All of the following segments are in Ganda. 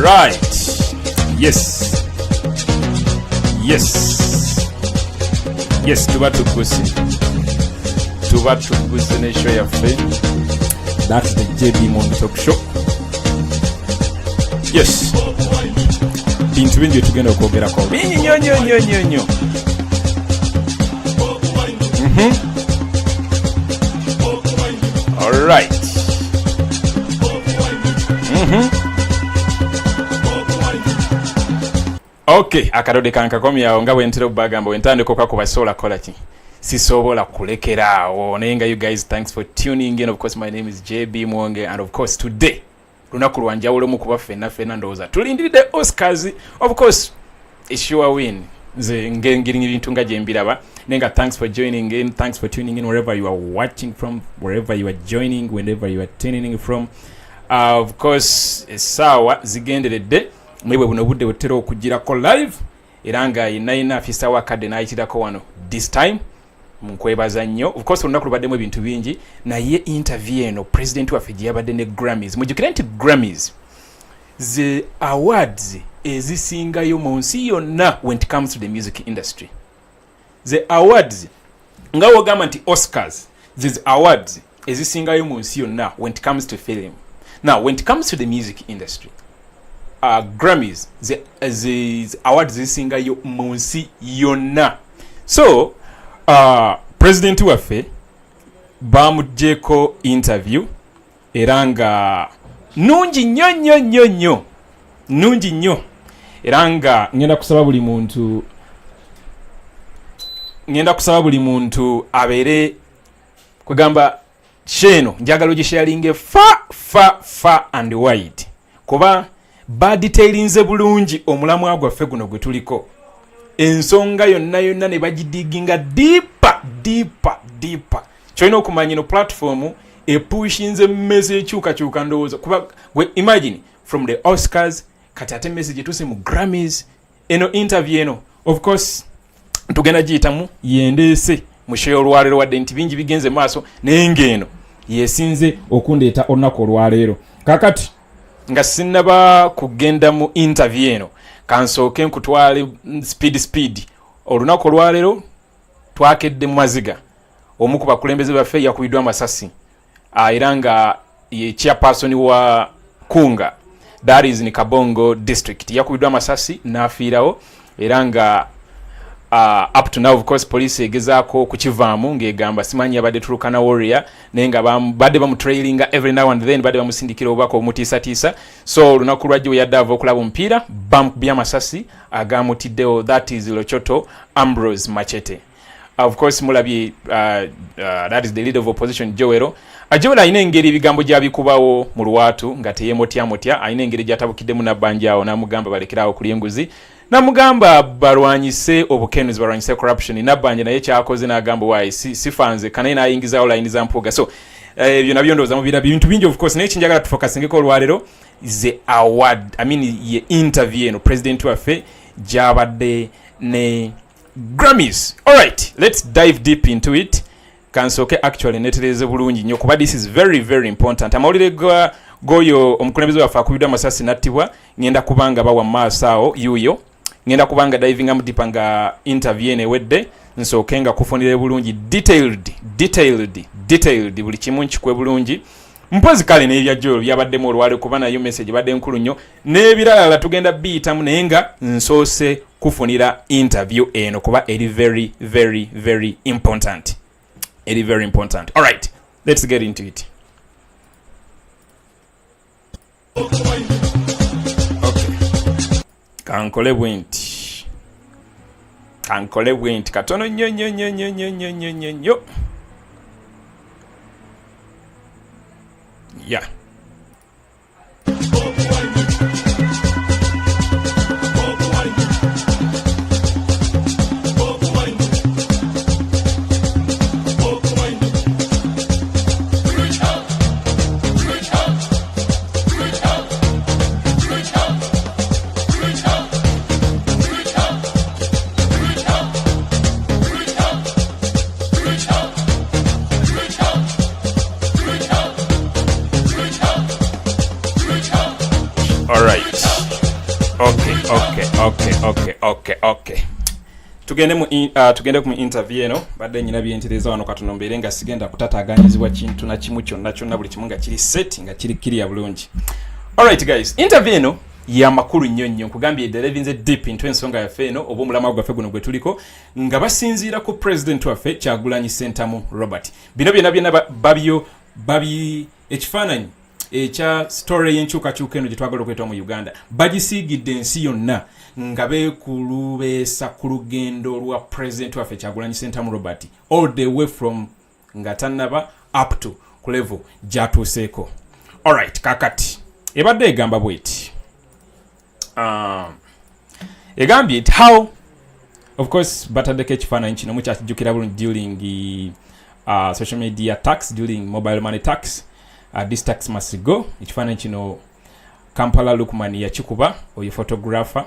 right. Yes. Tuba tugusi ne show yaffe. That's the JB Muwonge Talk Show. Yes. Bintu bingi tugenda okwogerako. Bingi nnyo. All right. Okay, akadode kankakomyawo nga bwentera obagamba wentandika okuba sola kola ki sisobola kulekeraawo naye nga you guys, thanks for tuning in. Of course my name is JB Muwonge, and of course today lunaku lwanjawulo mu kuba ffenna ndowooza tulindiridde Oscars. Of course it's sure win nze ngengirinya ebintu nga gyembiraba naye nga thanks for joining in, thanks for tuning in wherever you are watching from, wherever you are joining, whenever you are tuning in from. Of course essaawa zigenderedde mwebwe buno budde butera okugirako live era nga yenayina afisa wakadde nayitirako wano this time munkwebaza nnyo. Of course olunaku lubaddemu ebintu bingi naye interview eno president waffe gye yabadde ne Grammys. Mujjukire nti Grammys ze awards ezisingayo mu nsi yonna when it comes to the music industry. Ze awards nga wogamba nti Oscars, these awards ezisingayo mu nsi yonna when it comes to film. Now when it comes to the music industry, Grammys the awards zisingayo mu nsi yonna. So president waffe bamuggyeko interview era nga nungi nnyo era nga ngenda kusaba buli muntu abeere kwegamba sheno njagala ogisharinge fa and wide kuba badetailinze bulungi omulamwa gwaffe guno gwe tuliko. Ensonga yonna ne bagidiginga deeper. Kyolina okumanya ino platform epushinze message ekyukakyuka ndowooza kuba we imagine from the Oscars kati ate message etuse mu Grammys eno interview eno of course tugenda giyitamu yendeese mu show olwaleero wadde nti bingi bigenze maaso naye ng'eno yesinze okundeeta olunaku olwaleero. Kakati nga sinnaba kugenda mu interview eno kansooke nkutwale speed olunaku olwaleero twakedde mu maziga omu ku bakulembeze baffe yakubiddwa amasasi era nga ye chairperson wa Kunga, that is in Kabongo district, yakubiddwa amasasi n'afiirawo era nga up to now of course police egezaako kukivaamu ng'egamba simanyi abadde tulukana warrior naye nga badde bamutrailinga every now and then badde bamusindikira obubaka omutiisatiisa. So olunaku lwajjo we yadde ava okulaba omupiira bamukubye amasasi agamutiddewo, that is Lochoto Ambrose Machete. Of course mulabye that is the leader of opposition Joero alina engeri ebigambo gyabikubawo mu lwatu nga teyemotya alina engeri gyatabukiddemu nabbanjaawo n'amugamba balekerawo kulya enguzi namugamba balwanyise obukenuzi balwanyise corruption nabbanja naye kyakoze n'agamba waayi sifanze kanaye n'ayingizawo layini za mpuuga. So ebyo nabyo ndowooza mubira bintu bingi of course naye kinjagala tufocusingeko olwaleero ze award ye interview eno president waffe gyabadde ne Grammys. Alright, let's dive deep into it. Kansooke actually netereze bulungi nnyo kuba this is very important. Amawulire goyo omukulembeze waffe akubiddwa amasasi nattibwa ngenda kubanga bawa maaso awo yuyo ngenda kubanga diving am deep nga interview enewedde nsooke nga kufunire bulungi detailed buli kimu nkikwe bulungi mpozi kale n'ebyajjo byabaddemu olwaleero kuba nayo message badde nkulu nnyo n'ebirala tugenda biyitamu naye nga nsoose kufunira interview eno kuba eri very important. All right, let's get into it. Okay. Kankole bwenti katono nnyo. Yeah. Okay. Tugende ku interview eno badde nyina byentereza wano katono mbeere nga sigenda kutataganyizibwa kintu na kimu kyonna buli kimu nga kiri set nga kiri kiriya bulungi. Alright guys, interview eno ya makulu nnyo nkugambye delevinze deep into ensonga yaffe eno oba omulama gwaffe guno gwe tuliko nga basinziira ku president waffe Kyagulanyi Ssentamu Robert. Bino byonna babi ekifaananyi ekya story y'enkyukakyuka eno gye twagala okweta mu Uganda bagisiigidde ensi yonna nga beekulubeesa ku lugendo lwa president waffe Kyagulanyi Ssentamu Robert all the way from nga tannaba up to ku level gyatuuseeko. Alright, kakati ebadde egamba bweti egambye nti how of course bataddeko ekifaananyi kino mukyakijjukira bulungi during social media tax, during mobile money tax. This tax must go. Ekifaananyi kino Kampala Lukman yakikuba oyo photographer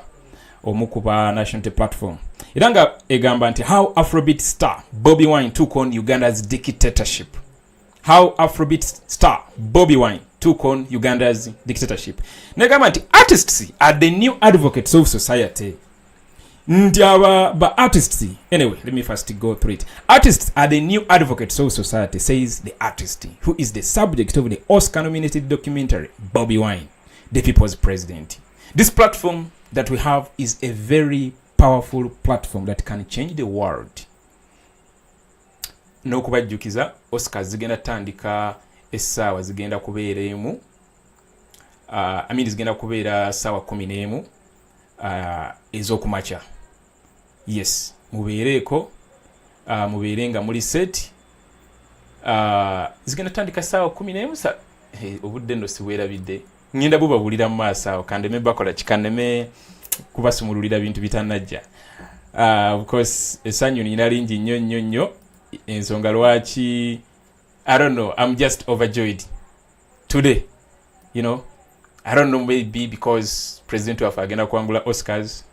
omukuba national platform. Era nga egamba nti how Afrobeat star Bobi Wine took on Uganda's dictatorship. How Afrobeat star Bobi Wine took on Uganda's dictatorship. Negamba nti artists are the new advocates of society. Nti ba artists, anyway, let me first go through it. Artists are the new advocates of society, says the artist who is the subject of the Oscar-nominated documentary Bobi Wine, the People's President. This platform that we have is a very powerful platform that can change the world. N'okubajjukiza Oscar zigenda tandika essaawa zigenda kubeera emu zigenda kubeera ssaawa 11 ez'okumakya. Yes, mubeereko mubeere nga muli set zigenda tandika ssaawa 11 obudde nno siweerabidde ngenda bubabulira mu maaso awo kandeme bakola kikandeme kubasumululira bintu bitannajja. Of course essanyu nina lingi nnyo ensonga lwaki I don't know, I'm just overjoyed today, you know. I don't know, maybe because president of agenda kwangula Oscars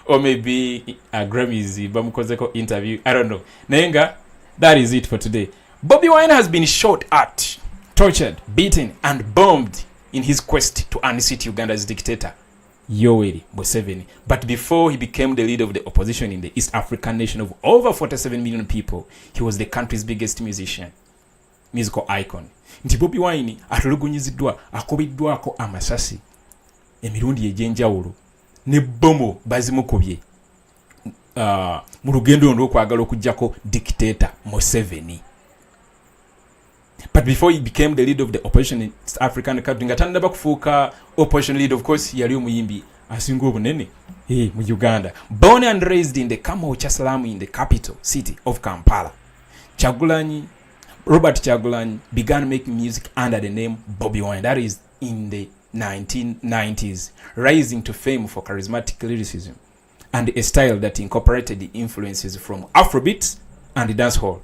or maybe Grammys bamukozeko interview, I don't know. Nenga, that is it for today. Bobi Wine has been shot at, tortured, beaten and bombed in his quest to unseat Uganda's dictator Yoweri Museveni. But before he became the leader of the opposition in the East African nation of over 47 million people, he was the country's biggest musical icon. Nti Bobi Wine atulugunyiziddwa akubiddwako amasasi emirundi egy'enjawulo ne bomo bazimukubye mu lugendo olw'okwagala okuggyako dictator Museveni. But before he became the leader of the opposition in East African country, nga tannaba kufuuka opposition leader, of course yali omuyimbi asinga obunene mu Uganda. Born and raised in the Kamwokya slum in the capital city of Kampala, Robert Kyagulani began making music under the name Bobi Wine, that is in the 1990s, rising to fame for charismatic lyricism and a style that incorporated the influences from Afrobeats and dancehall.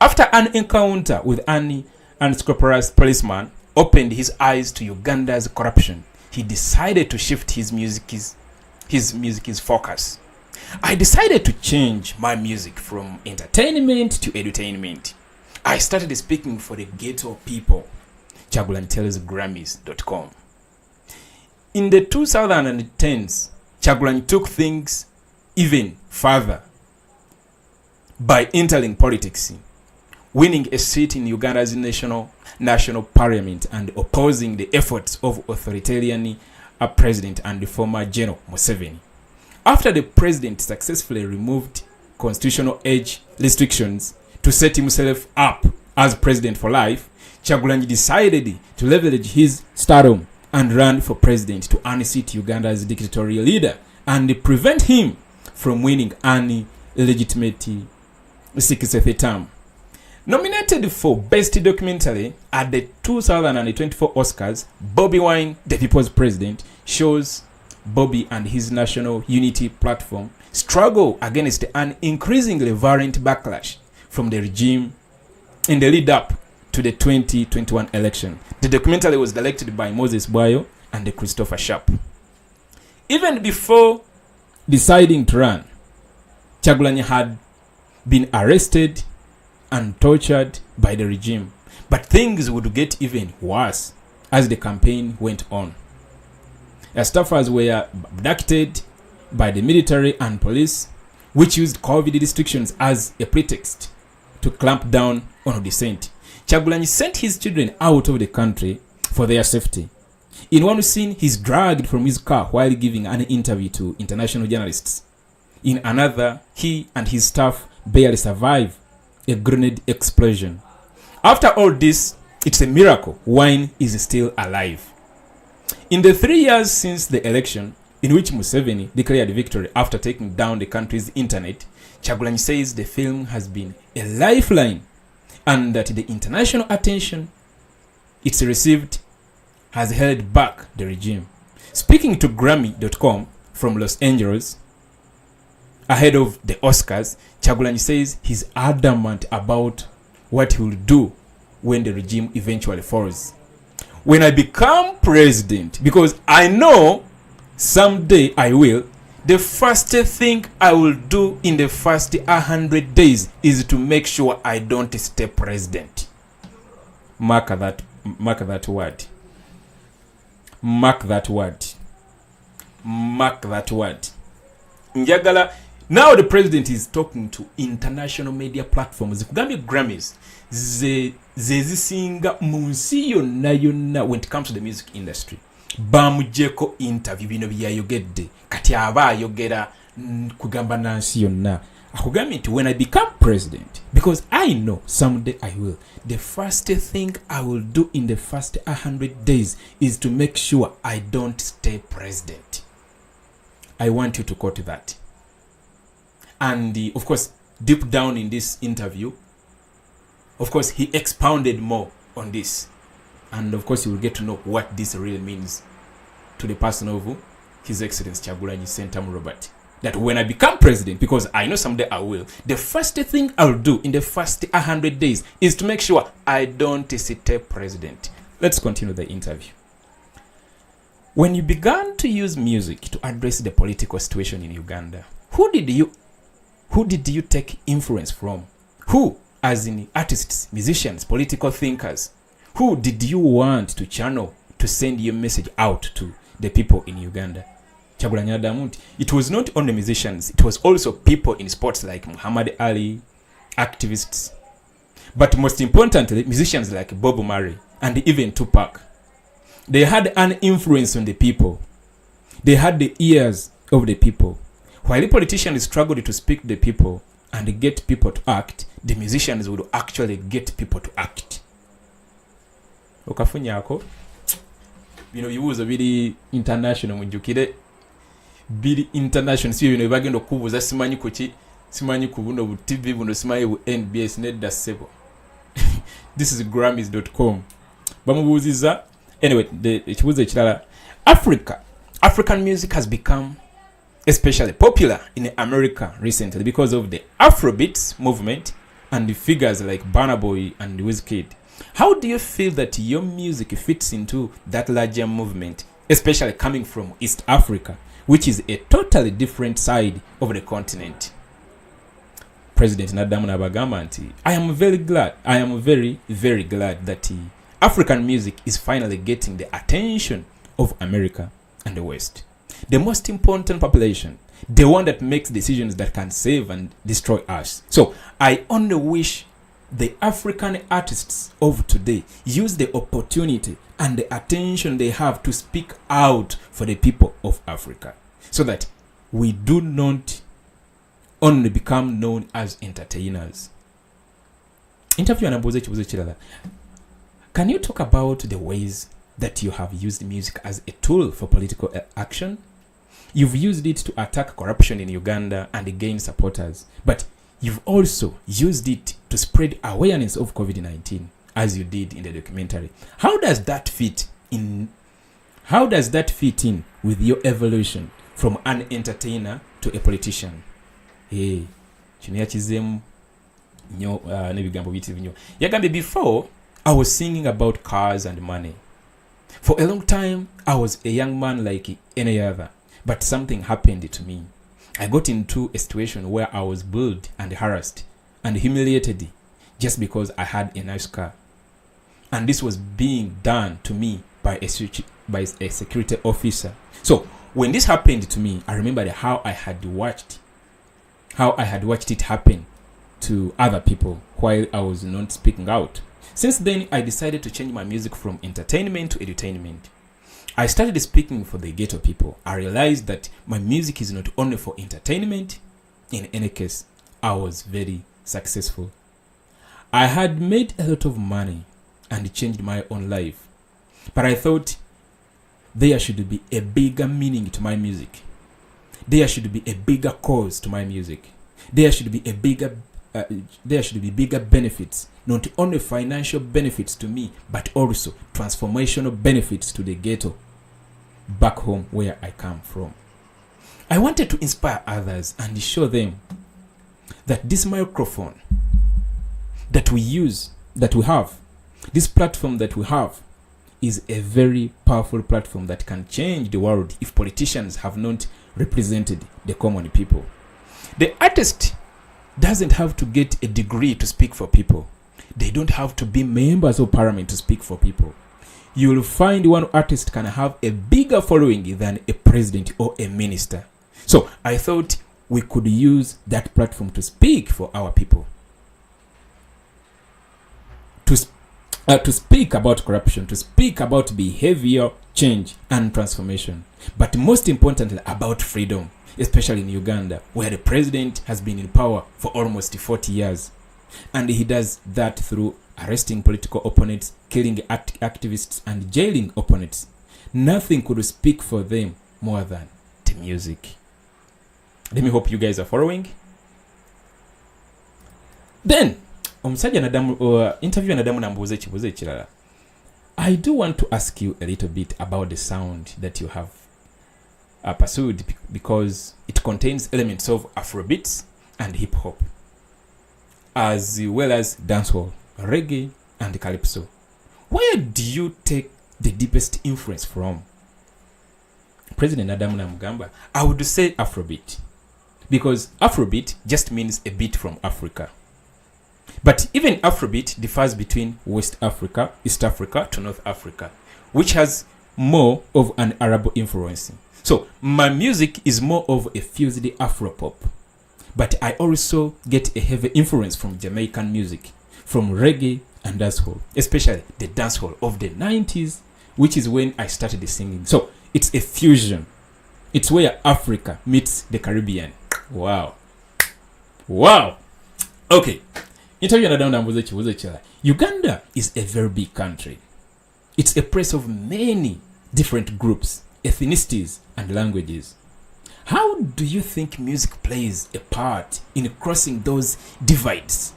After an encounter with an unscrupulous policeman opened his eyes to Uganda's corruption, he decided to shift his music's focus. I decided to change my music from entertainment to edutainment. I started speaking for the ghetto people, Kyagulani tells Grammys.com. In the 2010s, Kyagulani took things even further by entering politics, winning a seat in Uganda's national parliament and opposing the efforts of authoritarian president and the former General Museveni. After the president successfully removed constitutional age restrictions to set himself up as president for life, Kyagulani decided to leverage his stardom and run for president to unseat Uganda's dictatorial leader and prevent him from winning any illegitimate 60th term. Nominated for Best Documentary at the 2024 Oscars, Bobi Wine, the People's President, shows Bobi and his national unity platform struggle against an increasingly violent backlash from the regime in the lead up to the 2021 election. The documentary was directed by Moses Bwayo and Christopher Sharp. Even before deciding to run, Kyagulani had been arrested and tortured by the regime. But things would get even worse as the campaign went on. Staffers were abducted by the military and police, which used COVID restrictions as a pretext to clamp down on dissent. Kyagulani sent his children out of the country for their safety. In one scene, he's dragged from his car while giving an interview to international journalists. In another, he and his staff barely survive a grenade explosion. After all this, it's a miracle Wine is still alive. In the 3 years since the election, in which Museveni declared victory after taking down the country's internet, Kyagulani says the film has been a lifeline and that the international attention it's received has held back the regime. Speaking to Grammy.com from Los Angeles, ahead of the Oscars, Kyagulani says he's adamant about what he will do when the regime eventually falls. When I become president, because I know someday I will, the first thing I will do in the first 100 days is to make sure I don't stay president. Mark that word. Mark that word. Mark that word. Njagala. Now the president is talking to international media platforms. Kugambye Grammys zezisinga munsi yonna when it comes to the music industry. Bamujeko interview bino byayogedde. Kati aba ayogera kugamba nansi yonna. Akugambye nti when I become president, because I know someday I will, the first thing I will do in the first 100 days is to make sure I don't stay president. I want you to quote that. And of course, deep down in this interview, of course, he expounded more on this. And of course, you will get to know what this really means to the person of His Excellency Kyagulani Sentamu Robert. That when I become president, because I know someday I will, the first thing I'll do in the first 100 days is to make sure I don't stay president. Let's continue the interview. When you began to use music to address the political situation in Uganda, who did you take influence from? Who, as in artists, musicians, political thinkers, who did you want to channel to send your message out to the people in Uganda? Kyagulani adamu, it was not only musicians, it was also people in sports like Muhammad Ali, activists, but most importantly, musicians like Bob Marley and even Tupac. They had an influence on the people. They had the ears of the people. While the politicians struggled to speak to the people and get people to act, the musicians would actually get people to act. Okafunyako bino bibuuzo biri international mujjukire biri international si bino bagenda okubuuza simanyi ku buno bu TV buno simanyi bu NBS nedda sebo. This is Grammys.com. Bamubuuziza anyway ekibuuzo ekirala, African music has become especially popular in America recently because of the Afrobeats movement and the figures like Burna Boy and Wizkid. How do you feel that your music fits into that larger movement, especially coming from East Africa, which is a totally different side of the continent? President Nadamu Nabagamba nti, I am very, very glad that African music is finally getting the attention of America and the West. The most important population, the one that makes decisions that can save and destroy us. So I only wish the African artists of today use the opportunity and the attention they have to speak out for the people of Africa, so that we do not only become known as entertainers. Interview anabuze kibuzo kirala. Can you talk about the ways that you have used music as a tool for political action? You've used it to attack corruption in Uganda and gain supporters, but you've also used it to spread awareness of COVID-19, as you did in the documentary. How does that fit in with your evolution from an entertainer to a politician? Hey, before I was singing about cars and money. For a long time, I was a young man like any other. But something happened to me. I got into a situation where I was bullied and harassed and humiliated just because I had a nice car. And this was being done to me by by a security officer. So when this happened to me, I remembered how I had watched it happen to other people while I was not speaking out. Since then, I decided to change my music from entertainment to edutainment. I started speaking for the ghetto people. I realized that my music is not only for entertainment. In any case, I was very successful. I had made a lot of money and changed my own life. But I thought there should be a bigger meaning to my music. There should be a bigger cause to my music. There should be bigger benefits, not only financial benefits to me, but also transformational benefits to the ghetto back home where I come from. I wanted to inspire others and show them that this microphone that we have, this platform that we have, is a very powerful platform that can change the world if politicians have not represented the common people. The artist doesn't have to get a degree to speak for people. They don't have to be members of parliament to speak for people. You'll find one artist can have a bigger following than a president or a minister. So I thought we could use that platform to speak for our people. To speak about corruption, to speak about behavior change and transformation, but most importantly about freedom, especially in Uganda, where the president has been in power for almost 40 years. And he does that through arresting political opponents, killing activists, and jailing opponents. Nothing could speak for them more than the music. Let me hope you guys are following. Then, interview na damu nambuze chibuze chilala. I do want to ask you a little bit about the sound that you have pursued, because it contains elements of Afrobeats and hip hop, as well as dancehall, reggae, and calypso. Where do you take the deepest influence from? President Adamu Namugamba, I would say Afrobeat, because Afrobeat just means a beat from Africa. But even Afrobeat differs between West Africa, East Africa to North Africa, which has more of an Arab influence. So my music is more of a fused Afropop, but I also get a heavy influence from Jamaican music, from reggae and dancehall, especially the dancehall of the 90s, which is when I started singing. So it's a fusion. It's where Africa meets the Caribbean. Wow. Okay. Uganda is a very big country. It's a place of many different groups, ethnicities, and languages. How do you think music plays a part in crossing those divides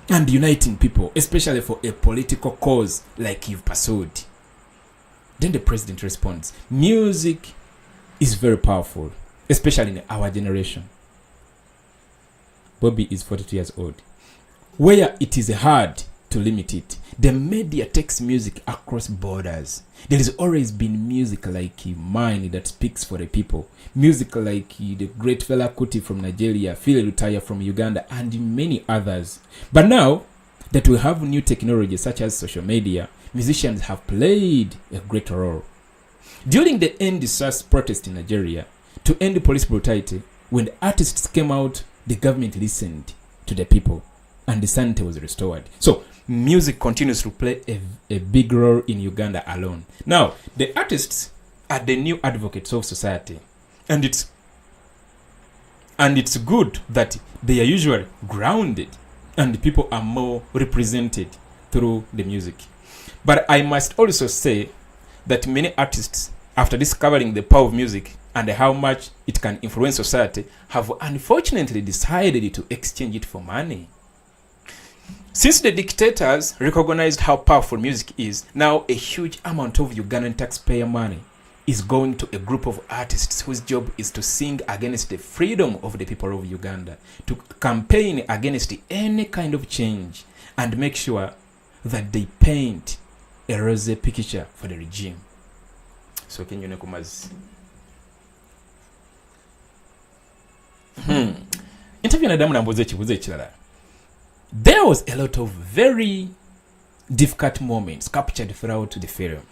and uniting people, especially for a political cause like you've pursued? Then the president responds, music is very powerful, especially in our generation. Bobi is 42 years old. Where it is hard to limit it, the media takes music across borders. There has always been music like mine that speaks for the people. Music like the great Fela Kuti from Nigeria, Phil Lutaya from Uganda, and many others. But now that we have new technology such as social media, musicians have played a great role. During the End SARS protest in Nigeria, to end police brutality, when the artists came out, the government listened to the people, and the sanity was restored. So music continues to play a big role in Uganda alone. Now, the artists are the new advocates of society, and it's good that they are usually grounded and people are more represented through the music. But I must also say that many artists, after discovering the power of music and how much it can influence society, have unfortunately decided to exchange it for money. Since the dictators recognized how powerful music is, now a huge amount of Ugandan taxpayer money is going to a group of artists whose job is to sing against the freedom of the people of Uganda, to campaign against any kind of change, and make sure that they paint a rosy picture for the regime. So can you know interview na damu na mbuze chilala. There was a lot of very difficult moments captured throughout the film.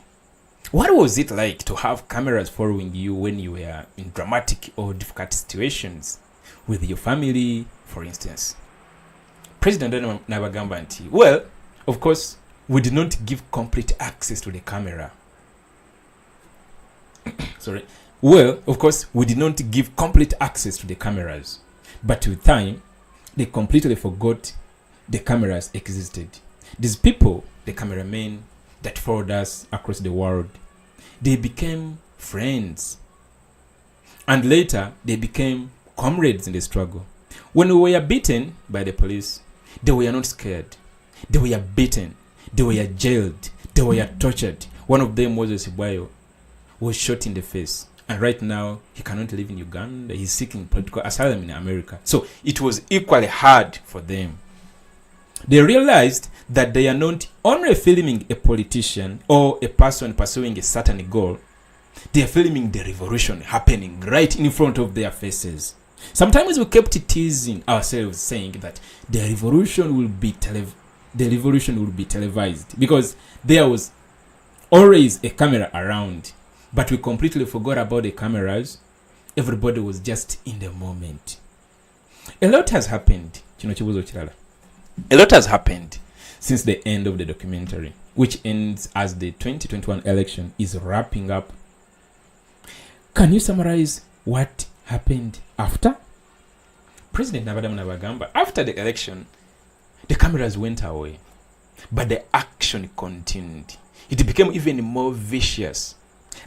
What was it like to have cameras following you when you were in dramatic or difficult situations with your family, for instance? President Nabagamba nti, well, of course, we did not give complete access to the camera. Sorry. Well, of course, we did not give complete access to the cameras. But with time, they completely forgot the cameras existed. These people, the cameramen that followed us across the world, they became friends. And later, they became comrades in the struggle. When we were beaten by the police, they were not scared. They were beaten. They were jailed. They were tortured. One of them, Moses Ibayo, was shot in the face. And right now, he cannot live in Uganda. He's seeking political asylum in America. So it was equally hard for them. They realized that they are not only filming a politician or a person pursuing a certain goal, they are filming the revolution happening right in front of their faces. Sometimes we kept teasing ourselves, saying that the revolution will be televised because there was always a camera around. But we completely forgot about the cameras. Everybody was just in the moment. A lot has happened. A lot has happened since the end of the documentary, which ends as the 2021 election is wrapping up. Can you summarize what happened after? President Nabagamba, after the election, the cameras went away, but the action continued. It became even more vicious.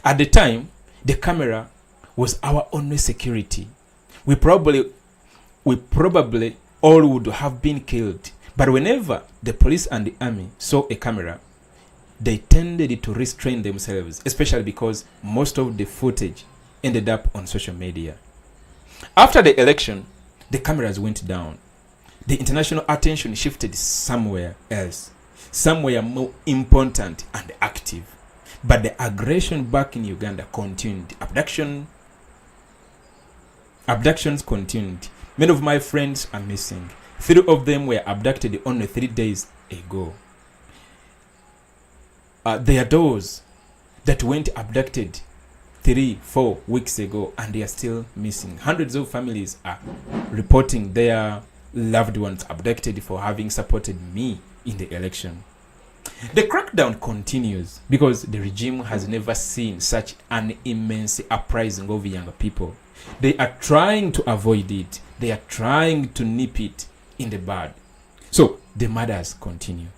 At the time, the camera was our only security. We probably all would have been killed. But whenever the police and the army saw a camera, they tended to restrain themselves, especially because most of the footage ended up on social media. After the election, the cameras went down. The international attention shifted somewhere else, somewhere more important and active. But the aggression back in Uganda continued. Abductions continued. Many of my friends are missing. 3 of them were abducted only 3 days ago. There are those that went abducted 3-4 weeks ago and they are still missing. Hundreds of families are reporting their loved ones abducted for having supported me in the election. The crackdown continues because the regime has never seen such an immense uprising of young people. They are trying to avoid it. They are trying to nip it in the bud. So the murders continue.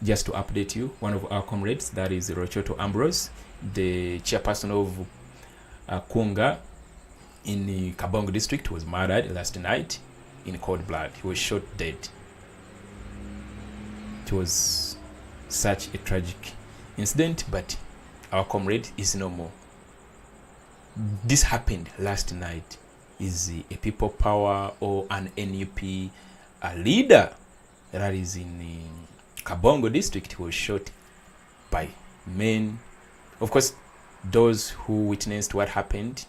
Just to update you, one of our comrades, that is Rochoto Ambrose, the chairperson of Kunga in the Kabongo district, was murdered last night in cold blood. He was shot dead. It was such a tragic incident, but our comrade is no more. This happened last night. Is a people power or an NUP leader that is in the Kabongo district was shot by men. Of course, those who witnessed what happened,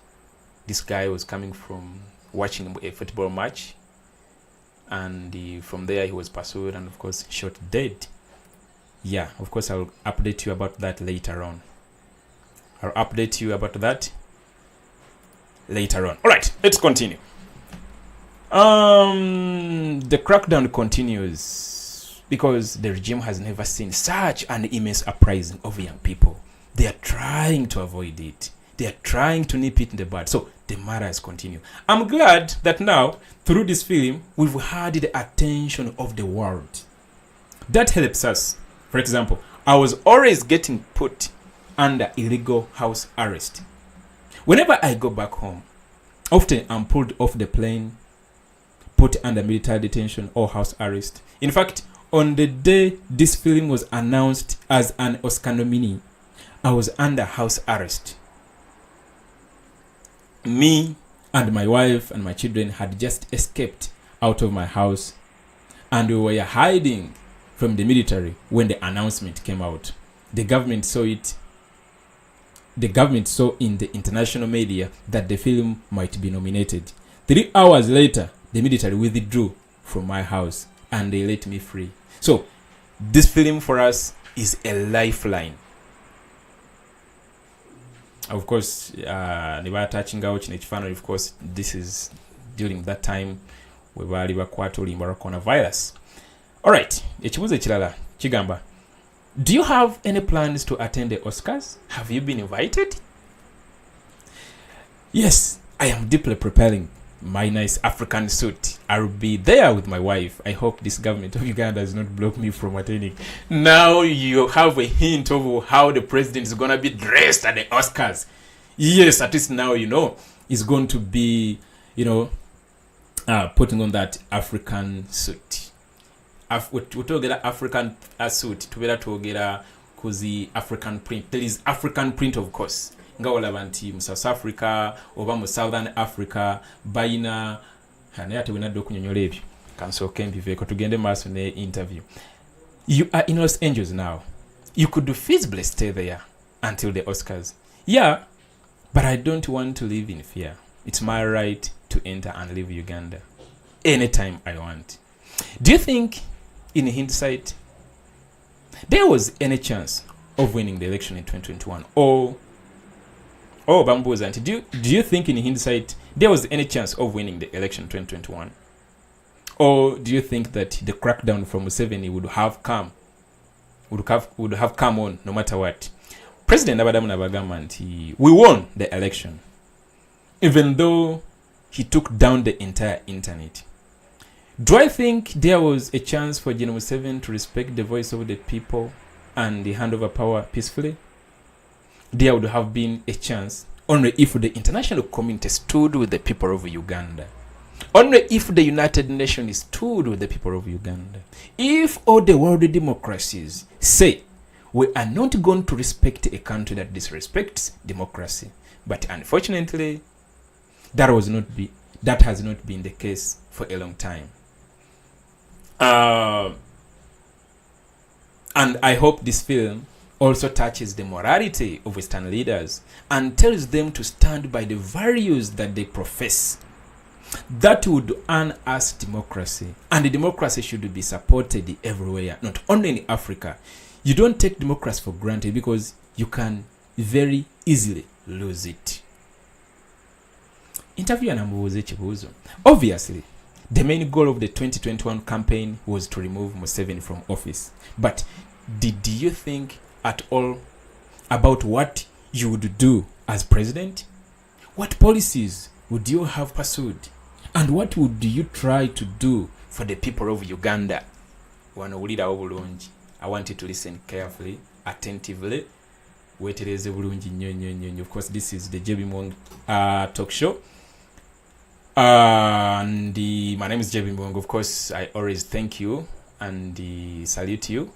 this guy was coming from watching a football match, and from there he was pursued and of course shot dead. Yeah, of course I'll update you about that later on. Alright, let's continue. The crackdown continues because the regime has never seen such an immense uprising of young people. They are trying to avoid it. They are trying to nip it in the bud. So the murders continue. I'm glad that now, through this film, we've had the attention of the world. That helps us. For example, I was always getting put under illegal house arrest. Whenever I go back home, often I'm pulled off the plane, put under military detention or house arrest. In fact, on the day this film was announced as an Oscar nominee, I was under house arrest. Me and my wife and my children had just escaped out of my house and we were hiding from the military when the announcement came out. The government saw it. The government saw in the international media that the film might be nominated. 3 hours later, the military withdrew from my house and they let me free. So, this film for us is a lifeline. of course ne baatachingawo kino ekifaananyi. Of course this is during that time we baali bakwata oluyimba lwa coronavirus. Alright, ekibuuzo ekirala kigamba, do you have any plans to attend the Oscars? Have you been invited? Yes, I am deeply preparing my nice African suit. I'll be there with my wife. I hope this government of Uganda does not block me from attending. Now you have a hint of how the president is going to be dressed at the Oscars. Yes, at least now you know he's going to be, putting on that African suit. Utogera African suit, tubera tuogera kuzi African print. There is African print, of course. Nga olaba nti mu South Africa oba mu Southern Africa bayina naye ate wenadde okunyonyola ebyo kansooke mbiveeko tugende maaso ne interview. You are in Los Angeles now. You could feasibly stay there until the Oscars. Yeah, but I don't want to live in fear. It's my right to enter and leave Uganda anytime I want. Do you think, in hindsight, there was any chance of winning the election in 2021? Bambuza, do you think in hindsight there was any chance of winning the election in 2021? Or do you think that the crackdown from Museveni would have come on no matter what? President Abadamu Nabagamba nti we won the election, even though he took down the entire internet. Do I think there was a chance for General Museveni to respect the voice of the people and hand over power peacefully? There would have been a chance only if the international community stood with the people of Uganda. Only if the United Nations stood with the people of Uganda. If all the world democracies say, we are not going to respect a country that disrespects democracy. But unfortunately, that has not been the case for a long time. And I hope this film also touches the morality of Western leaders and tells them to stand by the values that they profess. That would earn us democracy. And the democracy should be supported everywhere, not only in Africa. You don't take democracy for granted because you can very easily lose it. Interview anamubuuza ekibuuzo. Obviously, the main goal of the 2021 campaign was to remove Museveni from office. But did you think at all about what you would do as president? What policies would you have pursued? And what would you try to do for the people of Uganda? Wanowulirawo bulungi. I want you to listen carefully, attentively. Wetereze bulungi nnyo. Of course, this is the JB Muwonge talk show. And my name is JB Muwonge. Of course, I always thank you and salute you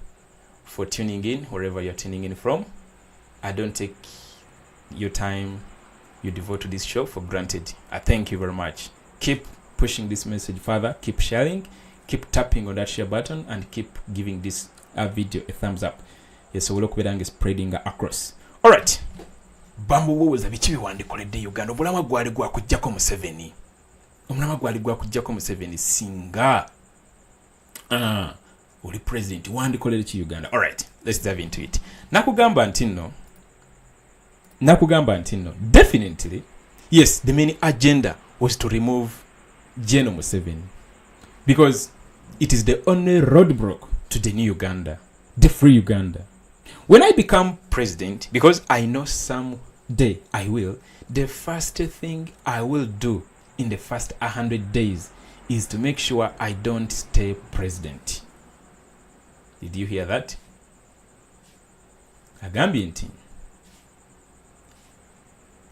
for tuning in wherever you're tuning in from. I don't take your time you devote to this show for granted. I thank you very much. Keep pushing this message further. Keep sharing. Keep tapping on that share button and keep giving this video a thumbs up. Yes, so we'll look at spreading across. All right. Bambu woza bichi biwandikoledde Uganda. Obulama gwali gwa kujjako Museveni. Omulama gwali gwa kujjako Museveni singa uli president wandikoledde ki Uganda. All right, let's dive into it. Nakugamba ntino. Definitely, yes, the main agenda was to remove General Museveni because it is the only roadblock to the new Uganda, the free Uganda. When I become president, because I know someday I will, the first thing I will do in the first 100 days is to make sure I don't stay president. Did you hear that? Agambye nti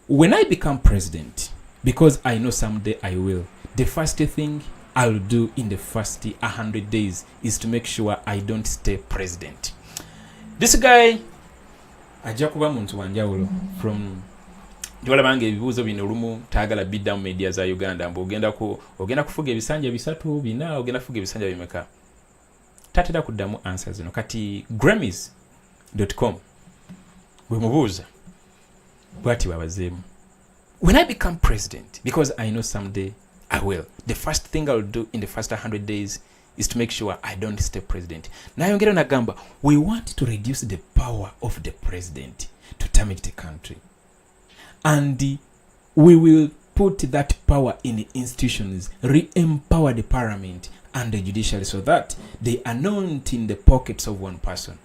when I become president, because I know someday I will, the first thing I'll do in the first 100 days is to make sure I don't stay president. This guy ajja kuba muntu wanjawulo from Jwalabanga ebibuuzo bino lumu taagala bidda mu media za Uganda mbu ogenda kufuga ebisanja bisatu bina ogenda kufuga ebisanja bimeka. Tatera kuddamu answers zino kati Grammys.com bwe mubuuza bwati babazeemu. When I become president, because I know someday I will, the first thing I'll do in the first 100 days is to make sure I don't stay president. Nayongera nagamba, we want to reduce the power of the president to damage the country. And we will put that power in the institutions, re-empower the parliament and the judiciary so that they are not in the pockets of one person.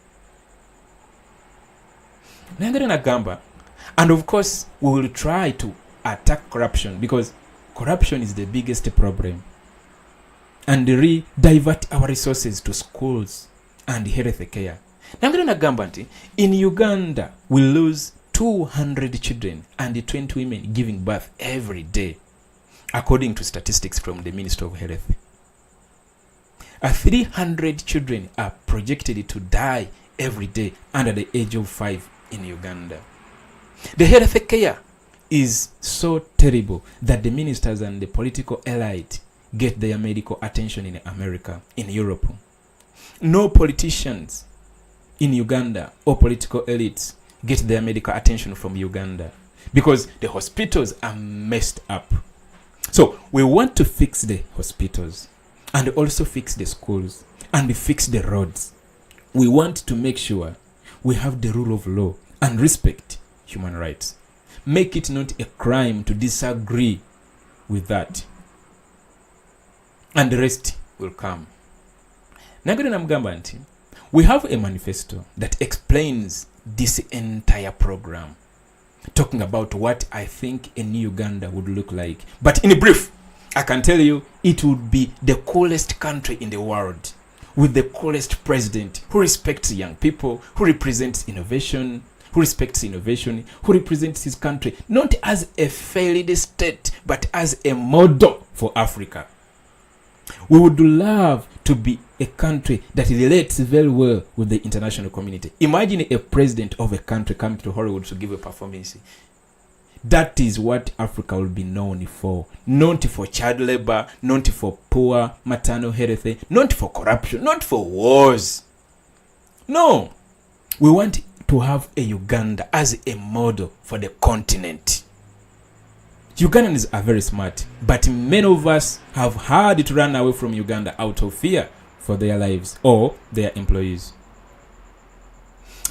And of course, we will try to attack corruption because corruption is the biggest problem. And divert our resources to schools and health care. In Uganda, we lose 200 children and 20 women giving birth every day, according to statistics from the Ministry of Health. 300 children are projected to die every day under the age of 5 in Uganda. The health care is so terrible that the ministers and the political elite get their medical attention in America, in Europe. No politicians in Uganda or political elites get their medical attention from Uganda because the hospitals are messed up. So we want to fix the hospitals and also fix the schools and fix the roads. We want to make sure we have the rule of law and respect human rights. Make it not a crime to disagree with that. And the rest will come. We have a manifesto that explains this entire program, talking about what I think a new Uganda would look like. But in brief, I can tell you it would be the coolest country in the world, with the coolest president who respects young people, who represents innovation, who represents his country, not as a failed state, but as a model for Africa. We would love to be a country that relates very well with the international community. Imagine a president of a country coming to Hollywood to give a performance. That is what Africa will be known for. Not for child labor, not for poor maternal health, not for corruption, not for wars. No. We want to have a Uganda as a model for the continent. Ugandans are very smart, but many of us have had to run away from Uganda out of fear for their lives or their employees.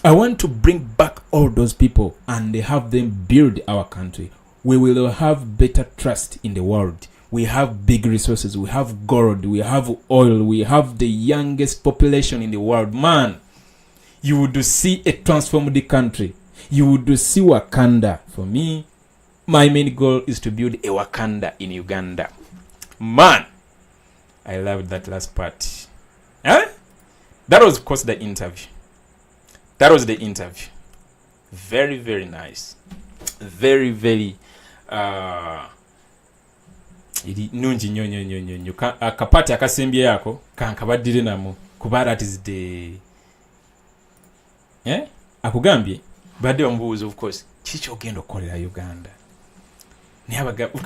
I want to bring back all those people and have them build our country. We will have better trust in the world. We have big resources. We have gold. We have oil. We have the youngest population in the world. Man, you would see a transformed country. You would see Wakanda. For me, my main goal is to build a Wakanda in Uganda. Man, I loved that last part. Huh? That was, of course, the interview. That was the interview. Very, very nice. Very, very nungi nyo akapati akasembye yako kankabadire namo kuba that is the akugambye badde ombuuzo of course kicho ogenda okolera Uganda.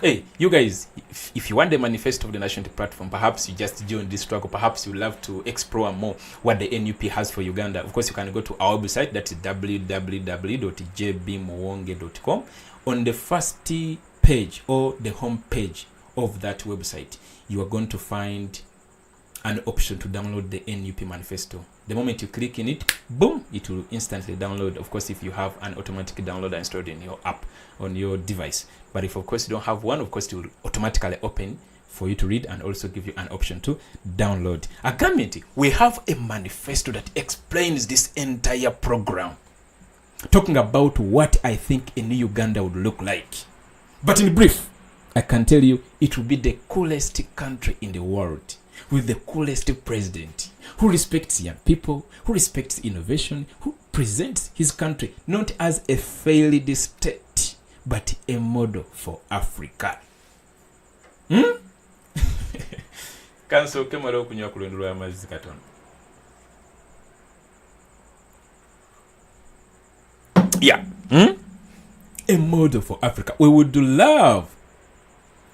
Hey, you guys, if you want the manifesto of the national platform, perhaps you just join this struggle. Perhaps you love to explore more what the NUP has for Uganda. Of course, you can go to our website. That's www.jbmuwonge.com. On the first page or the home page of that website, you are going to find an option to download the NUP manifesto. The moment you click in it, boom, it will instantly download. Of course, if you have an automatic downloader installed in your app on your device. But if, of course, you don't have one, of course, it will automatically open for you to read and also give you an option to download. Agreement, we have a manifesto that explains this entire program, talking about what I think a new Uganda would look like. But in brief, I can tell you it will be the coolest country in the world, with the coolest president who respects young people, who respects innovation, who presents his country not as a failed state, but a model for Africa. Kanso kemalo kunywa kulondolwa amazzi katono. Yeah. A model for Africa. We would love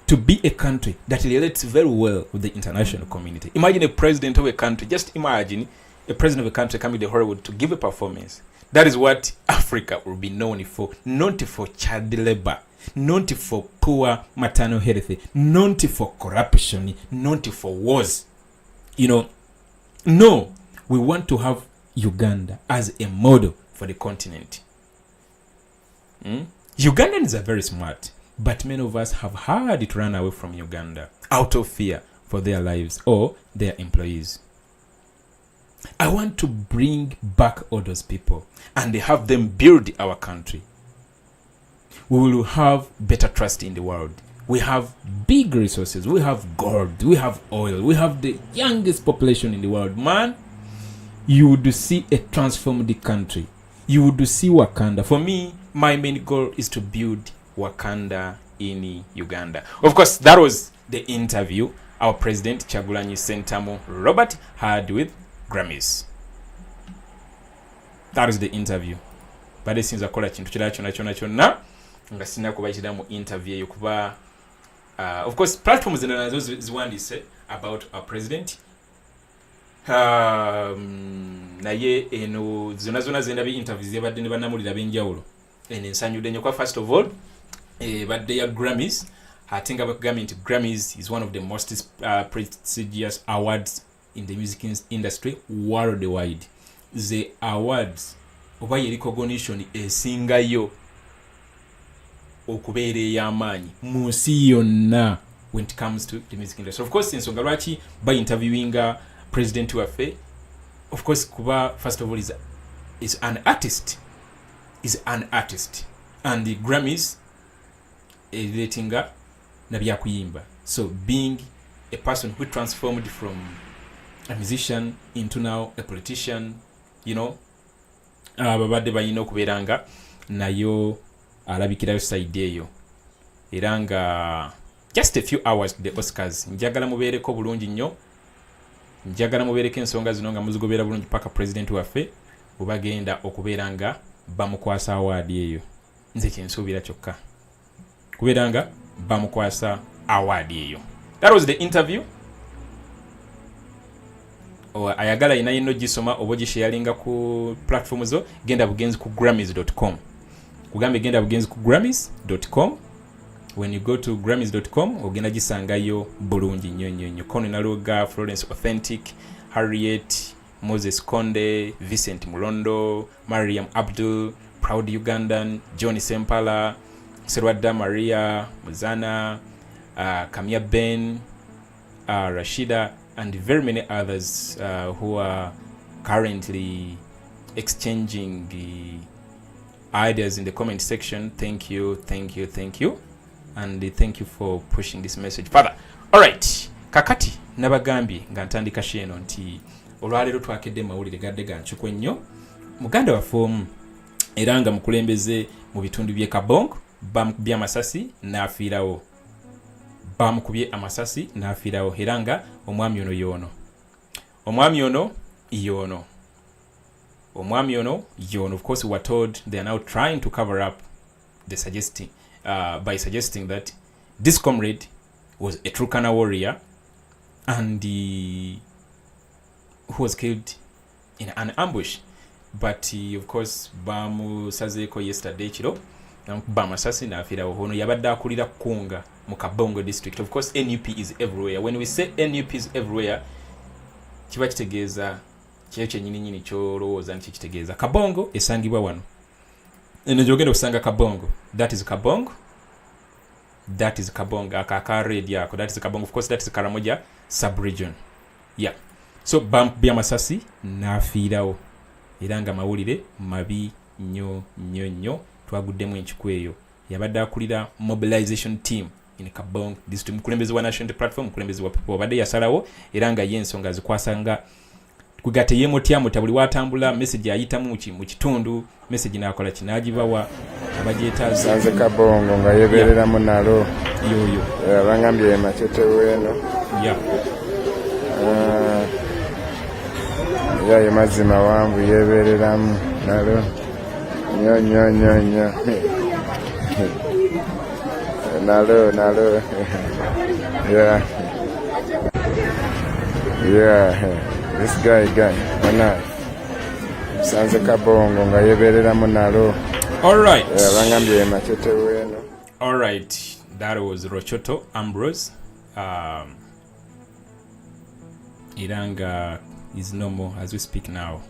to be a country that relates very well with the international community. Imagine a president of a country. Just imagine a president of a country coming to Hollywood to give a performance. That is what Africa will be known for. Not for child labor, not for poor maternal health, not for corruption, not for wars. No, we want to have Uganda as a model for the continent. Ugandans are very smart, but many of us have had to run away from Uganda out of fear for their lives or their employees. I want to bring back all those people and have them build our country. We will have better trust in the world. We have big resources. We have gold. We have oil. We have the youngest population in the world. Man, you would see a transformed country. You would see Wakanda. For me, my main goal is to build Wakanda in Uganda. Of course, that was the interview our president Kyagulani Sentamu Robert had with Grammys. That is the interview. Bade sinza kola kintu kirala kyonna nga sina kubayitira mu interview eyo kuba of course platforms nazo ziwandise about our president. Naye eno zona zenda bi interviews yabadde ne banamulira benjawulo ene nsanyudde nnyo kwa first of all badde ya Grammys. I think about Grammys is one of the most prestigious awards in the music industry worldwide. The awards oba ye recognition esingayo okubeera ey'amaanyi mu nsi yonna when it comes to the music industry. Of course, ensonga lwaki by interviewing president waffe, of course kuba first of all is an artist, and the Grammys relatinga na byakuyimba. So being a person who transformed from a musician into now a politician, you know, babadde balina okubeera nga nayo alabikirayo side eyo era nga just a few hours to the Oscars. Njagala mubeereko bulungi nnyo, njagala mubeereko ensonga zino nga muzigobeera bulungi paka president waffe bwebagenda okubeera nga bamukwasa award eyo. Nze kyensuubira kyokka kubeera nga bamukwasa award eyo. That was the interview. Ayagala ina yino gisoma oba gisharinga ku platform zo, genda bugenzi ku grammys.com. Kugambe genda bugenzi ku grammys.com. When you go to grammys.com ogenda gisangayo bulungi nnyo. Kono naluga Florence Authentic, Harriet, Moses Konde, Vincent Mulondo, Mariam Abdul, Proud Ugandan, Johnny Sempala, Serwada Maria, Muzana, Kamia Ben, Rashida, and very many others who are currently exchanging the ideas in the comment section. Thank you. And thank you for pushing this message further. Alright, kakati nabagambye nga ntandika sheno nti olwaleero twakedde mawulire gadde ganchukwe nnyo muganda waffe era nga mukulembeze mu bitundu by'e Kabongo bamukubye amasasi n'afiirawo. Era nga omwami ono yono. Of course, we were told they are now trying to cover up the by suggesting that this comrade was a Turkana warrior and who was killed in an ambush. But of course, bamusazeko yesterday kiro bamasasi n'afiirawo. Ono yabadde akulira Kunga mu Kabongo district. Of course, NUP is everywhere. When we say NUP is everywhere, kiba kitegeeza kyeyo kyennyini kyolowooza nti kitegeeza Kabongo esangibwa wano. Eno gyogenda okusanga Kabongo. That is Kabongo. Akakare yako. That is Kabongo. Of course, that is Karamoja sub-region. Yeah. So, bambi amasasi n'afiirawo. Era nga mawulire mabi nnyo. Twaguddemu enkikweyo. Yabadde akulira mobilization team in Kabongo district. Mukulembeze wa national platform, mukulembeze wa people. Abadde yasalawo era nga y'ensonga zikwasanga kugate ye mutyamu tabuli watambula message ayitamu mu kitundu message nakola kinagibawa abajeetaza sanze Kabongo nga yeberera mu nalo yoyo abangambye machete weno ya mazima wangu yeberera mu nalo nyo nalo yeah this guy wana sanze Kabongo nga yeberera mu nalo. Alright, bangambye machete weno. Alright, that was Rochoto Ambrose. Iranga is no more as we speak now.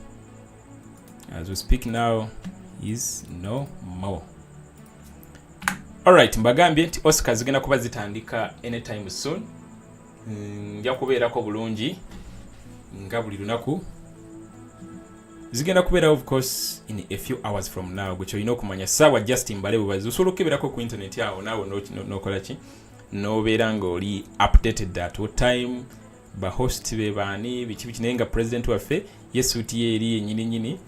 Is no more. Alright, mbagambye nti Oscars zigenda kuba zitandika anytime soon. Nja kubeerako bulungi nga buli lunaku. Zigenda kubeera of course in a few hours from now, gwe kyolina okumanya saawa Justin Bale bwebazi osobola okukeberako ku internet awo naawe nokola ki nobeera nga oli updated at what time bahost be baani biki naye nga president waffe yesuuti ye eri ennyini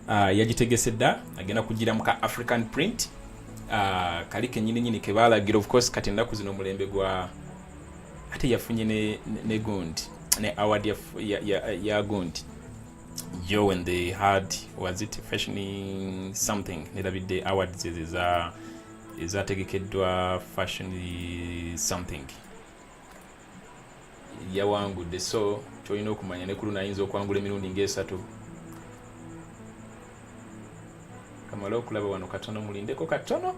yagitegese dda agenda kugira mu ka African print kaliko ennyini ke baalagira of course kati ennaku zino omulembe gwa ate yafunye ne gundi ne award ya gundi Joe when they had was it fashioning something nerabidde awards ezategekeddwa fashion something yawangudde so kyolina okumanya ne kuluna ayinza okwangula emirundi ng'esatu kamala okulaba wano katono mulindeko katono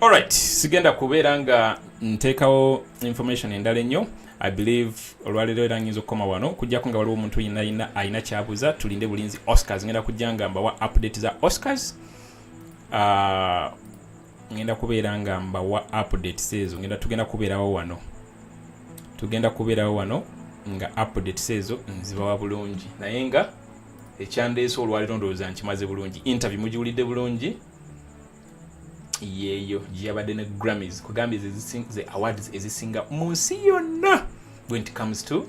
Alright, sigenda kubeera nga nteekawo information endala ennyo. I believe olwaleero era nnyinza okukoma wano kujjako nga waliwo omuntu ayina kyabuuza tulinde bulinzi Oscars. Ngenda kujja nga mbawa update za Oscars. Ngenda kubeera nga mbawa updates ezo. Tugenda kubeerawo wano nga updates ezo nzibawa bulungi. Naye nga ekyandeese olwaleero ndowooza nkimaze bulungi. Interview mugiwulidde bulungi. Yeyo gyabadde ne Grammys kugambye ze awards ezisinga mu nsi yonna when it comes to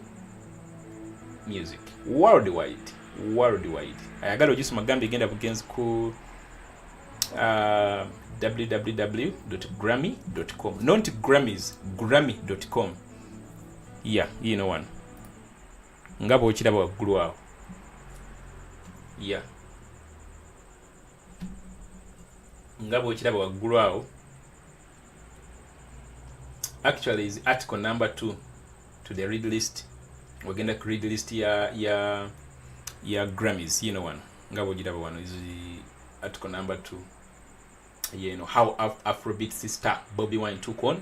music worldwide. Ayagala ogisoma gambye genda bugenzi ku www.grammy.com not Grammys grammy.com yeah you know one ngabo okiraba waggulu awo yeah ngabo okiraba waggulu awo actually is article number 2 to the read list. Wagenda ku read list ya Grammys, you know one ngabo ogiraba wano is article number 2. You know how Afrobeats star Bobi Wine took on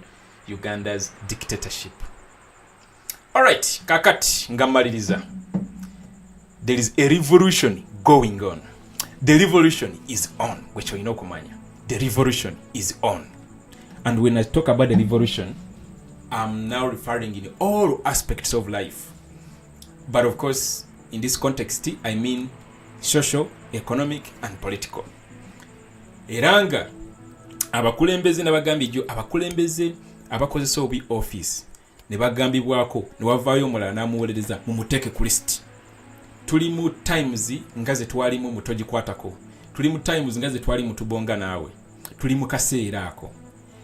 Uganda's dictatorship. Alright, kakati ngamaliriza. There is a revolution going on. The revolution is on. Which you know kumanya. The revolution is on. And when I talk about the revolution, I'm now referring in all aspects of life. But of course, in this context, I mean social, economic, and political. Eranga abakulembeze n'abagambijjo abakulembeze abakozesa obi office ne bagambibwako ne wavaayo omulala n'amuwolereza mumuteeke ku list. Tuli mu times nga ze twalimu mutogikwatako. Tuli mu times nga ze twali mutubonga naawe. Tuli mu kaseera ako.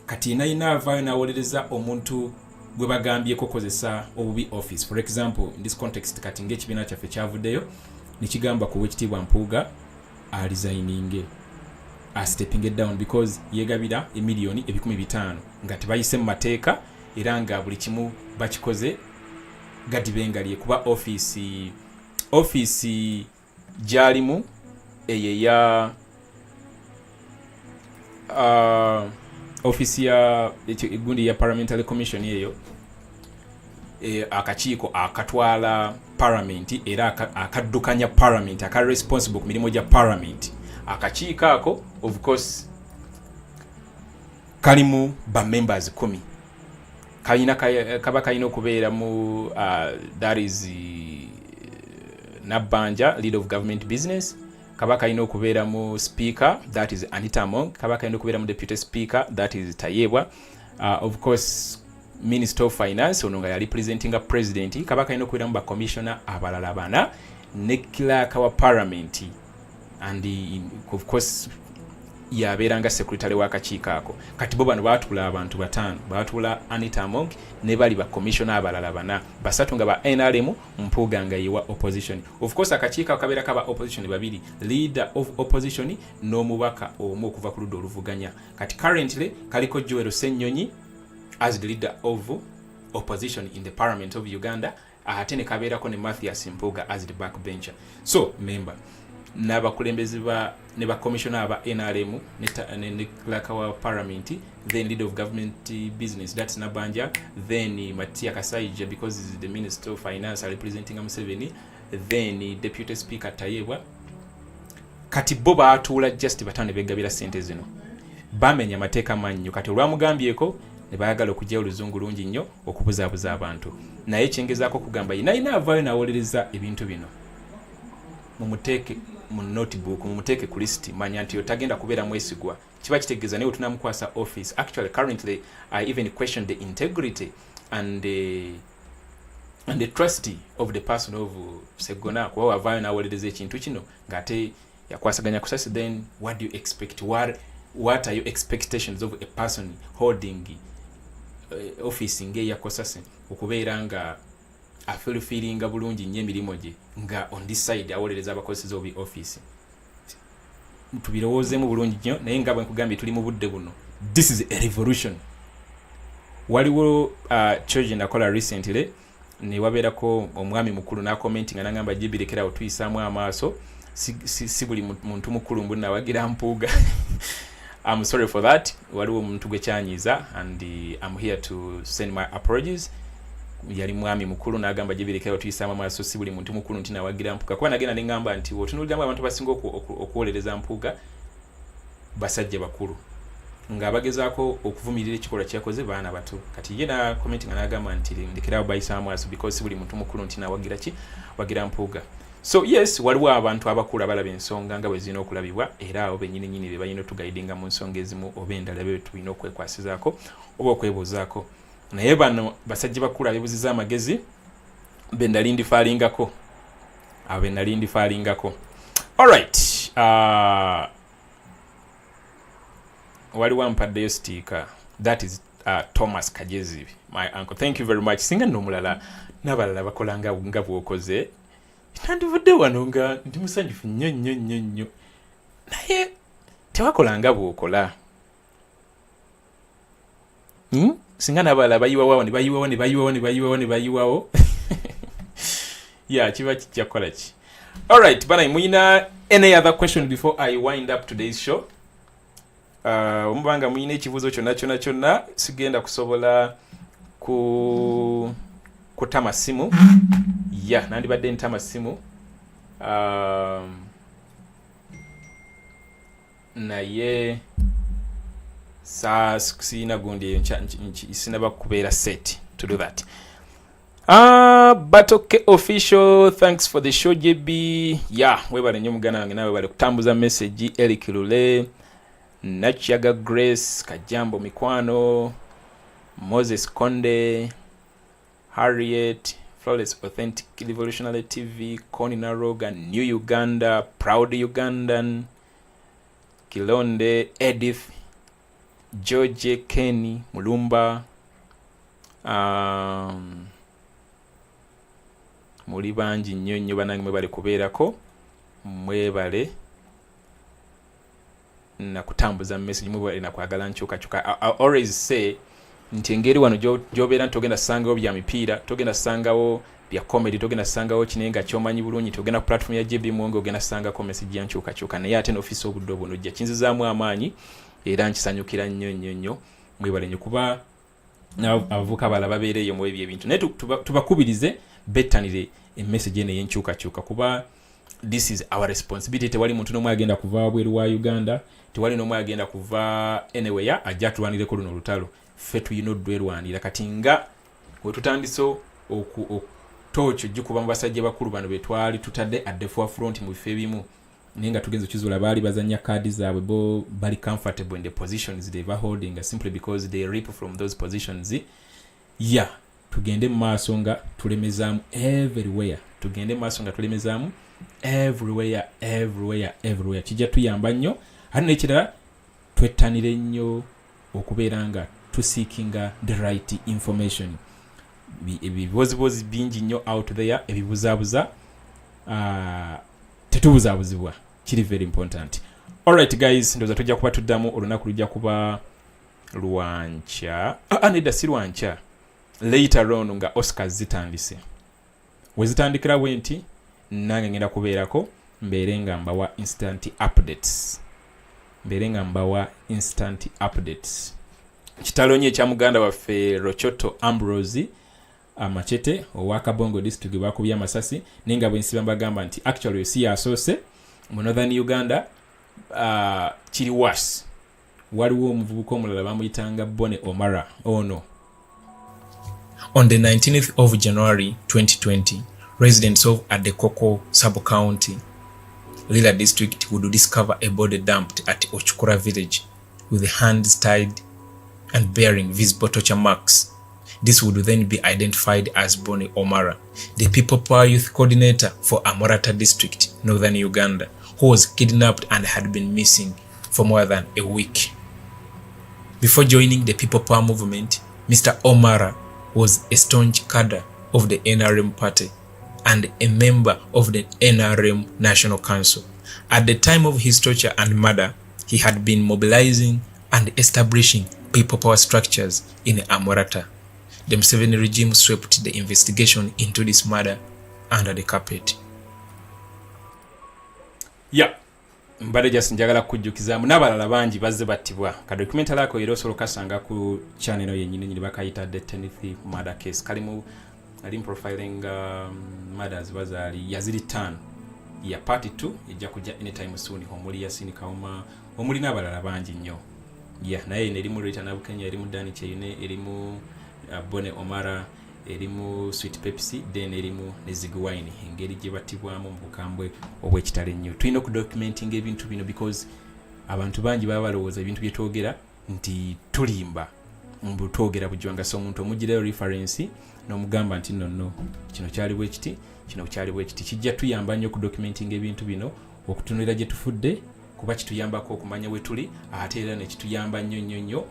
Kati naina avaayo n'awolereza omuntu gwe bagambyeko kozesa obubi office. For example, in this context kati ng'ekibiina kyaffe kyavuddeyo ne kigamba ku Weekitiibwa Mpuuga resigning stepping it down because yegabira emiliyoni 15,000 nga tebayise mu mateeka era nga buli kimu bakikoze gadibengali kuba office jalimu eyeya office ya gundi ya parliamentary commission yeyo akakiiko akatwala parliament era akaddukanya parliament aka responsible ku mirimu gya parliament. Akakiiko ako of course kalimu ba members 10 kaba kalina okubeera mu that is Nabanja, lead of government business. Kaba kalina okubeera mu speaker, that is Anita Among. Kaba kalina okubeera mu deputy speaker, that is Tayebwa. Of course minister of finance ono nga yali presenting a president. Kaba kalina okubeera mu ba commissioner abalala bana ne clerk wa parliament. And of course yabeeranga secretary w'akakiiko ako. Kati bo bano baatula abantu 5 baatula Anita Among ne bali ba commissioner abalala bana basatu nga ba NRM Mpuuga nga yewa opposition. Of course akakiiko akabeera kaba opposition 2 leader of opposition n'omubaka omu okuva ku ludda oluvuganya. Kati currently kaliko Yoweri Museveni as the leader of opposition in the parliament of Uganda ate ne kabeerako ne Mathias Mpuuga as the backbencher. So member n'abakulembeze ne ba commissioner aba NRM ne clerk wa parliament, then leader of government business, that's Nabanja, then Matia Kasaija, because he's the Minister of Finance representing Museveni, then Deputy Speaker Tayewa. Kati bo baatuula just batane begabira sente zino bamenya amateeka mannyo kati olwamugambyeko ne bayagala okujja oluzungu lungi nnyo okubuzaabuza abantu naye kyengezaako kugamba ina avaayo n'awolereza ebintu bino mumuteeke mu notebook mumuteeke ku list manya nti otagenda kubeera mwesigwa kiba kitegeeza naye tunamukwasa office. Actually currently I even question the integrity and the trust of the person of Segona kuba wavaayo n'awolereza ekintu kino ng'ate yakwasaganya kusasi. Then what do you expect? What are your expectations of a person holding office nge yakosase okubeera nga afeelinga bulungi nnyo emirimu gye nga on this side awolereza abakozesa obi office? Tubirowoozeemu bulungi nnyo naye nga bwe nkugambye tuli mu budde buno. This is a revolution. Waliwo charge nakola recently ne wabeerako omwami mukulu n'akommenti nga nagamba gibirekerawo tuyisaamu amaaso si buli muntu mukulu mbu nawagira mpuuga. I'm sorry for that. Waliwo muntu gwe kyanyiza and I'm here to send my apologies. Yali mwami mukulu n'agamba gibirekerawo tuyisaamu amaaso si buli muntu mukulu nti nawagira mpuuga. Kuba nagenda ne ngamba nti otunuuliramu abantu basinga okuwolereza mpuuga basajja bakulu nga bagezaako okuvumirira ekikolwa kyakoze baana bato. Kati ye na commenting n'agamba nti ndekerawo bayisaamu amaaso because si buli muntu mukulu nti wagira mpuuga. So yes, waliwo abantu abakulu abalaba ensonga nga bwe zirina okulabibwa era abo bennyini be balina otugaidinga mu nsonga ezimu oba endala be tulina okwekwasizaako oba okwebuuzaako. Naye bano basajja bakulu abeebuziza amagezi be nali ndifaalingako. Alright. Waliwo ampaddeyo stiika. That is Thomas Kajezi, my uncle. Thank you very much. Singa n'omulala n'abalala bakola nga bw'okoze. Tandivudde wano nga ndi musanyufu nnyo naye tewakola nga bw'okola. Singa n'abalala bayiwawo yeah, kiba kijja kukola ki. Alright, bana muyina any other question before I wind up today's show? Omubanga muyina ekibuuzo kyonna sigenda kusobola kutama simu. Yeah, nandibadde ntama simu. Naye sina gundi sinaba kubeera set to do that. But okay, official, thanks for the show JB. Yeah, webale nnyo mugana wange nawe bale kutambuza message. Eric Lule, Nachiaga Grace, Kajambo Mikwano, Moses Konde, Harriet, Flawless Authentic Revolutionary TV, Connie Naroga, New Uganda, Proud Ugandan, Kilonde, Edith, George Kenny, Mulumba, muli bangi nnyo banange mwebale kubeerako, mwebale na kutambuza message, mwebale na kwagala nkyukakyuka. I always say nti engeri wano gy'obeera nti togenda sangawo bya mipiira, togenda sangawo bya comedy, togenda sangawo kinenga kyomanyi bulungi, togenda ku platform ya JB Muwonge ogenda sangako message ya nkyukakyuka. Naye ate n'office obudde buno ojja kinzizaamu amaanyi era nkisanyukira nnyo. Mwebale nnyo kuba abavuka abalala babeereeyo mu ebyo ebintu. Naye tubakubirize bettanire message eno ey'enkyukakyuka kuba this is our responsibility. Tewali muntu n'omwe agenda kuva wabweru wa Uganda, tewali n'omwe agenda kuva anywhere ajja tulwanireko luno olutalo. Ffe tuyina oddwerwanira kati nga we tutandise okutooki ojjikuba mu basajja bakulu bano be twali tutadde at the forefront mu bifo ebimu naye nga tugenza okizuula baali bazanya kaadi zaabwe bo bali comfortable in the positions they were holding simply because they reap from those positions. Yeah, tugende mu maaso nga tulemezaamu everywhere. Everywhere. Kijja tuyamba nnyo. Ate n'ekirala twettanire nnyo okubeera nga tuseekinga the right information. Ebibuuzibuuzi bingi nnyo out there, ebibuzaabuza tetubuzaabuzibwa, kiri very important. Alright guys, ndoza tujja kuba tuddamu olunaku lujja kuba lwanca. Nedda si lwanca, later on nga Oscars zitandise. We zitandikira bwe nti nange ngenda kubeerako mbeere nga mbawa instant updates. Kitalonye ekya muganda waffe Rochoto Ambrose Machete owa Kabongo district bakubye amasasi nenga bwensiba mbagamba nti actually si yasoose mu Northern Uganda kiri worse. Waliwo omuvubuka omulala bamuyitanga Bone Omara ono. On the 19th of January 2020, residents of Adekoko sub-county, Lila district would discover a body dumped at Ochukura village with hands tied and bearing visible torture marks. This would then be identified as Bone Omara, the People Power Youth Coordinator for Amorata district, Northern Uganda, who was kidnapped and had been missing for more than a week. Before joining the People Power movement, Mr. Omara was a staunch cadre of the NRM party and a member of the NRM National Council. At the time of his torture and murder, he had been mobilizing and establishing people power structures in Amorata. The Museveni regime swept the investigation into this murder under the carpet. Yeah. Mbade just njagala kujjukiza n'abalala bangi bazze battibwa. Ka documentary ako era osobola kasanga ku channel yennyini bakayita The 10th Murder Case. Kalimu profiling murders bazali yaziri 5. Ya part 2 ejja kujja anytime soon. Omuli Yasini Kauma, omuli n'abalala bangi nnyo. Yeah, naye erimu Rita Nabukenya, erimu Dani Cheyune, erimu Bone Omara, erimu Sweet Pepsi, then erimu Kyagulani. Engeri gye battibwamu mu bukambwe obw'ekitale nnyo. Tulina okudocumenting ebintu bino because abantu bangi baba balowooza ebintu bye twogera nti tulimba mbu twogera bujwanga so omuntu omugirayo reference n'omugamba nti no kino kyali bwe kiti kijja tuyamba nnyo okudocumenting ebintu bino okutunulira gye tufudde kuba kituyambako okumanya we tuli ate era ne kituyamba nnyo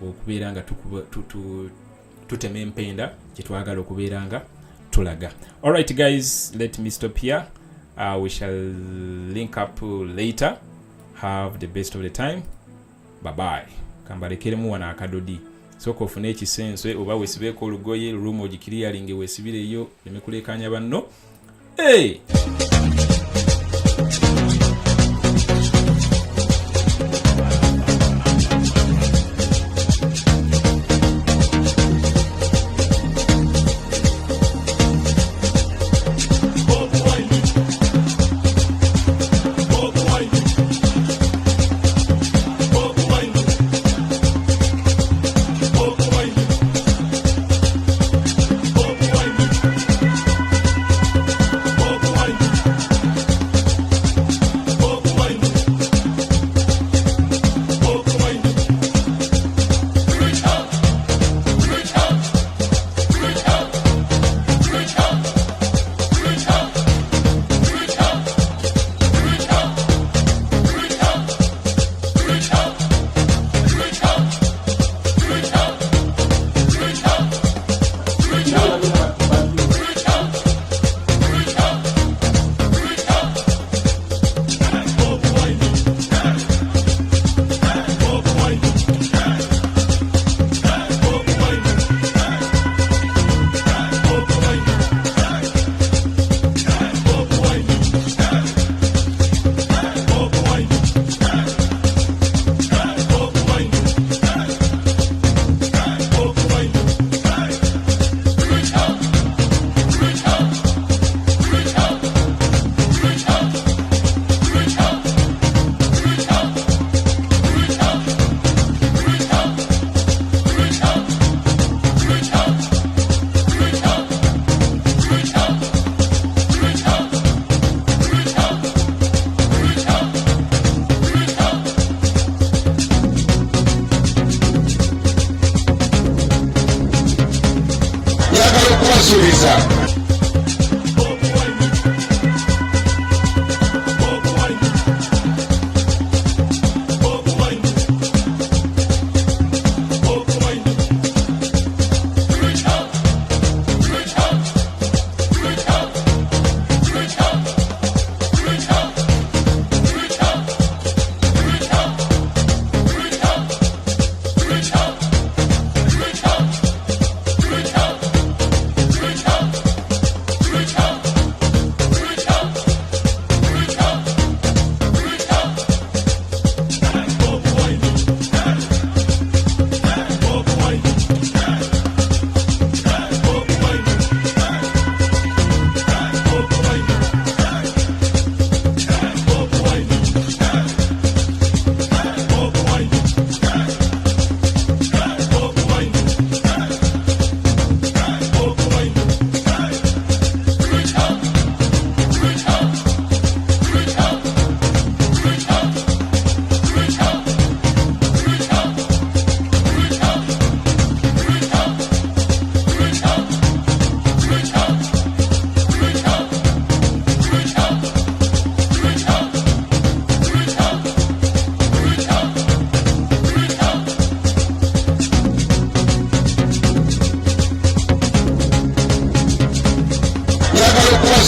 okubeera nga tutema empenda gye twagala okubeera nga tulaga. Alright guys, let me stop here. We shall link up later. Have the best of the time. Bye bye. Kambalekiremu wana akadodi. Soko ofune ekisenso oba wesibeeko olugoye lumu ogikiriyalinge wesibireyo nemekulekanya banno. Hey!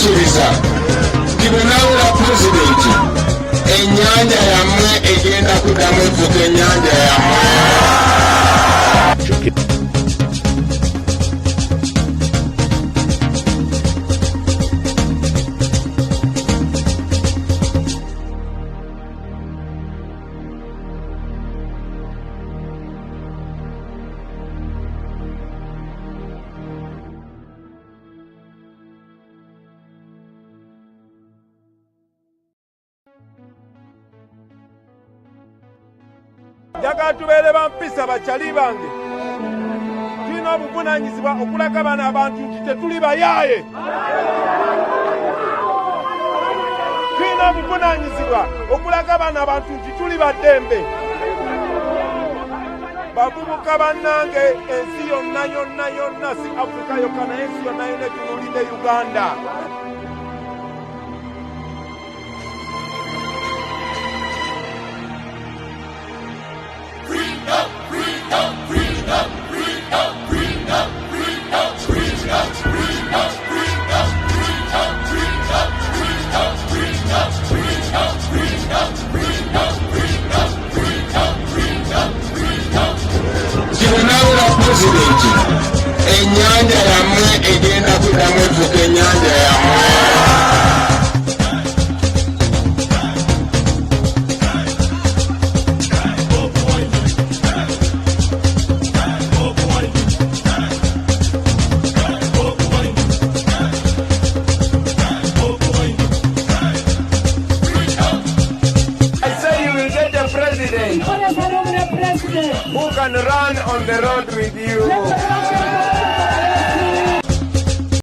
musuubiza tibonawula pulezidenti ennyanja yammwe egenda kuddamu efuuka ennyanja yammwe. Njagala tubeere bampisa bakyali bange, tulina obuvunaanyizibwa okulaga bano abantu nti tetuli bayaaye. Tulina obuvunaanyizibwa okulaga bano abantu nti tuli baddembe. Bavubuka bannange, ensi yonna yonna yonna, si Afrika yokka naye ensi yonna yonna etunuulidde Uganda. Tibonawula pulezidenti ennyanja yammwe egenda kuddamu efuuka ennyanja yammwe. Who can run on the road with you?